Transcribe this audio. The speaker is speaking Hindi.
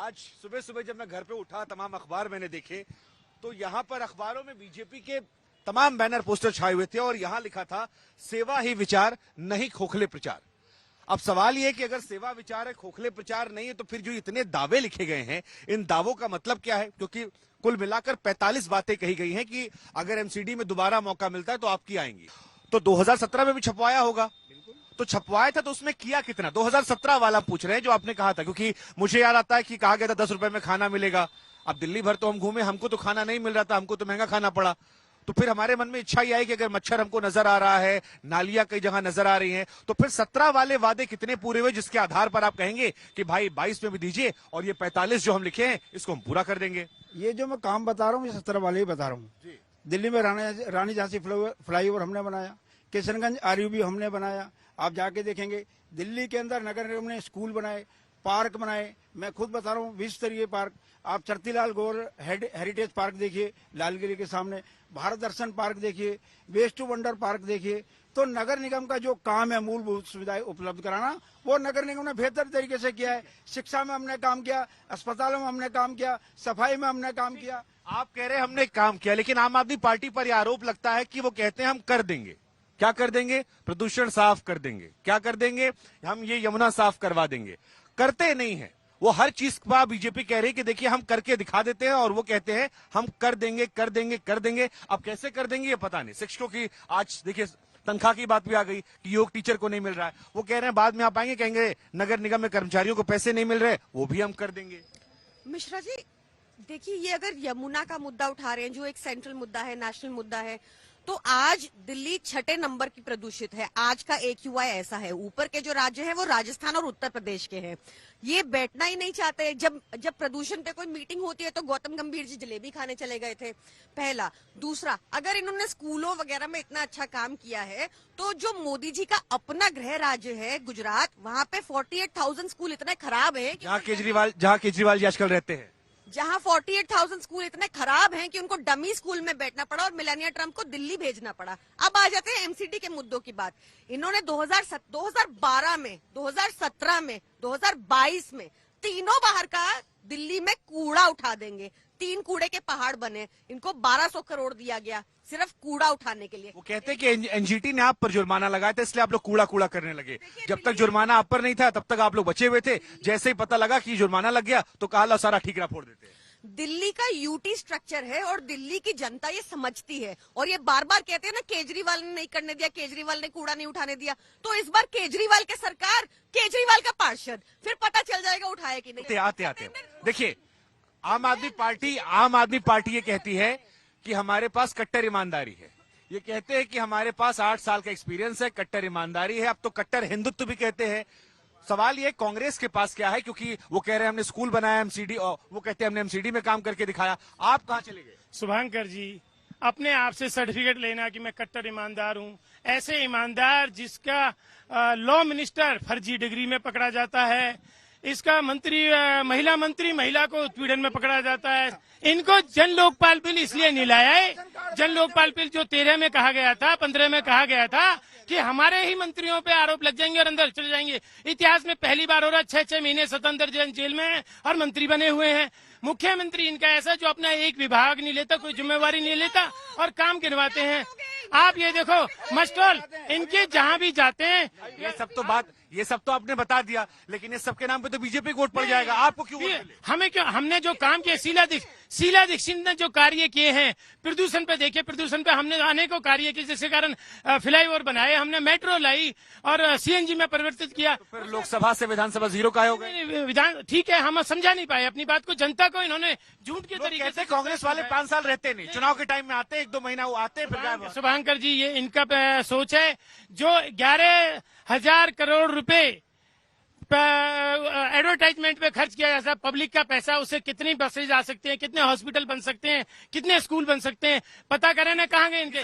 आज सुबह सुबह जब मैं घर पे उठा, तमाम अखबार मैंने देखे, तो यहाँ पर अखबारों में बीजेपी के तमाम बैनर पोस्टर छाए हुए थे और यहाँ लिखा था, सेवा ही विचार नहीं खोखले प्रचार। अब सवाल ये है कि अगर सेवा विचार है, खोखले प्रचार नहीं है, तो फिर जो इतने दावे लिखे गए हैं, इन दावों का मतलब क्या है? क्योंकि कुल मिलाकर 45 बातें कही गई हैं कि अगर एमसीडी में दोबारा मौका मिलता है तो आपकी आएंगी। तो 2017 में भी छपवाया होगा, तो छपवाया था तो उसमें किया कितना? 2017 वाला पूछ रहे हैं जो आपने कहा था, क्योंकि मुझे याद आता है कि कहा गया था 10 रुपए में खाना मिलेगा। अब दिल्ली भर तो हम घूमे, हमको तो खाना नहीं मिल रहा था, हमको तो महंगा खाना पड़ा। तो फिर हमारे मन में इच्छा ही आई कि अगर मच्छर हमको नजर आ रहा है, नालियां कई जगह नजर आ रही हैं, तो फिर 17 वाले वादे कितने पूरे हुए जिसके आधार पर आप कहेंगे कि भाई 22 में भी दीजिए और ये 45 जो हम लिखे हैं इसको हम पूरा कर देंगे? ये जो मैं काम बता रहा हूँ, ये 17 वाले ही बता रहा हूँ। दिल्ली में रानी झांसी फ्लाईओवर हमने बनाया, किशनगंज आरयूबी हमने बनाया। आप जाके देखेंगे दिल्ली के अंदर नगर निगम ने स्कूल बनाए, पार्क बनाए। मैं खुद बता रहा हूँ 20 स्तरीय पार्क। आप चरतीलाल गौर हेरिटेज पार्क देखिए लाल किले के सामने, भारत दर्शन पार्क देखिए, वेस्ट टू वंडर पार्क देखिए। तो नगर निगम का जो काम है मूलभूत सुविधाएं उपलब्ध कराना, वो नगर निगम ने बेहतर तरीके से किया है। शिक्षा में हमने काम किया, अस्पतालों में हमने काम किया, सफाई में हमने काम किया। आप कह रहे हैं हमने काम किया, लेकिन आम आदमी पार्टी पर यह आरोप लगता है कि वो कहते हैं हम कर देंगे। क्या कर देंगे? प्रदूषण साफ कर देंगे। क्या कर देंगे? हम ये यमुना साफ करवा देंगे। करते नहीं है वो। हर चीज पर बीजेपी कह रही है कि देखिए हम करके दिखा देते हैं, और वो कहते हैं हम कर देंगे कर देंगे कर देंगे। अब कैसे कर देंगे ये पता नहीं। शिक्षकों की आज देखिए तनख्वाह की बात भी आ गई कि योग टीचर को नहीं मिल रहा है। वो कह रहे हैं बाद में आप आएंगे कहेंगे नगर निगम में कर्मचारियों को पैसे नहीं मिल रहे, वो भी हम कर देंगे। मिश्रा जी देखिए, ये अगर यमुना का मुद्दा उठा रहे हैं जो एक सेंट्रल मुद्दा है, नेशनल मुद्दा है, तो आज दिल्ली 6ठे नंबर की प्रदूषित है। आज का AQI ऐसा है। ऊपर के जो राज्य हैं वो राजस्थान और उत्तर प्रदेश के हैं। ये बैठना ही नहीं चाहते। जब प्रदूषण पे कोई मीटिंग होती है तो गौतम गंभीर जी जलेबी खाने चले गए थे, पहला। दूसरा, अगर इन्होंने स्कूलों वगैरह में इतना अच्छा काम किया है, तो जो मोदी जी का अपना गृह राज्य है गुजरात, वहां पे 48,000 स्कूल इतने खराब है, जहाँ केजरीवाल जी आजकल रहते हैं, जहां 48,000 स्कूल इतने खराब हैं कि उनको डमी स्कूल में बैठना पड़ा और मेलानिया ट्रम्प को दिल्ली भेजना पड़ा। अब आ जाते हैं एमसीडी के मुद्दों की बात। इन्होंने 2012 में, 2017 में, 2022 में तीनों बाहर का दिल्ली में कूड़ा उठा देंगे। 3 कूड़े के पहाड़ बने। इनको 1200 करोड़ दिया गया सिर्फ कूड़ा उठाने के लिए। वो कहते हैं कि एनजीटी ने आप पर जुर्माना लगाया था, इसलिए आप लोग कूड़ा करने लगे। जब तक जुर्माना आप पर नहीं था तब तक आप लोग बचे हुए थे। जैसे ही पता लगा कि जुर्माना लग गया तो कहा ला सारा ठीकरा फोड़ देते हैं। दिल्ली का यूटी स्ट्रक्चर है और दिल्ली की जनता ये समझती है। और ये बार बार कहते हैं ना केजरीवाल ने नहीं करने दिया, केजरीवाल ने कूड़ा नहीं उठाने दिया। तो इस बार केजरीवाल की सरकार, केजरीवाल का पार्षद, फिर पता चल जाएगा उठाए कि नहीं। आते देखिए, आम आदमी पार्टी ये कहती है कि हमारे पास कट्टर ईमानदारी है। ये कहते हैं कि हमारे पास 8 साल का एक्सपीरियंस है, कट्टर ईमानदारी है। अब तो कट्टर हिंदुत्व भी कहते हैं। सवाल ये कांग्रेस के पास क्या है? क्योंकि वो कह रहे हैं हमने स्कूल बनाया एमसीडी, और वो कहते हैं हमने एमसीडी में काम करके दिखाया। आप कहां चले गए? शुभंकर जी, अपने आप से सर्टिफिकेट लेना कि मैं कट्टर ईमानदार हूं, ऐसे ईमानदार जिसका लॉ मिनिस्टर फर्जी डिग्री में पकड़ा जाता है, इसका महिला मंत्री महिला को उत्पीड़न में पकड़ा जाता है। इनको जन लोकपाल बिल इसलिए नहीं लाया है। जन लोकपाल बिल जो 13 में कहा गया था, 15 में कहा गया था कि हमारे ही मंत्रियों पे आरोप लग जाएंगे और अंदर चले जाएंगे। इतिहास में पहली बार हो रहा है 6-6 महीने स्वतंत्र जेल में है और मंत्री बने हुए हैं। मुख्यमंत्री इनका ऐसा जो अपना एक विभाग नहीं लेता, कोई जिम्मेवारी नहीं लेता और काम गिनवाते हैं। आप ये देखो मस्टोल, इनके जहाँ भी जाते हैं, ये सब तो आपने बता दिया, लेकिन इस सब के नाम पे तो बीजेपी को वोट पड़ जाएगा। आपको क्यों वोट मिले? हमें क्यों? हमने जो काम किया, शीला दीक्षित ने जो कार्य किए हैं, प्रदूषण पे देखिए, प्रदूषण पे हमने अनेकों कार्य किए, जिसके कारण फ्लाईओवर बनाए, हमने मेट्रो लाई और CNG में परिवर्तित किया। तो फिर लोकसभा से विधानसभा 0 का हो गया। विधान ठीक है, हम समझा नहीं पाए अपनी बात को। जनता को इन्होंने झूठ के तरीके से। कांग्रेस वाले 5 साल रहते नहीं, चुनाव के टाइम में आते हैं, 1-2 महीना वो आते हैं। शुभंकर जी, ये इनका सोच है। जो 11,000 करोड़ रुपए एडवर्टाइजमेंट पे खर्च किया जाता है, पब्लिक का पैसा, उससे कितनी बसें जा सकते हैं, कितने हॉस्पिटल बन सकते हैं, कितने स्कूल बन सकते हैं, पता करें ना कहाँ गए इनके।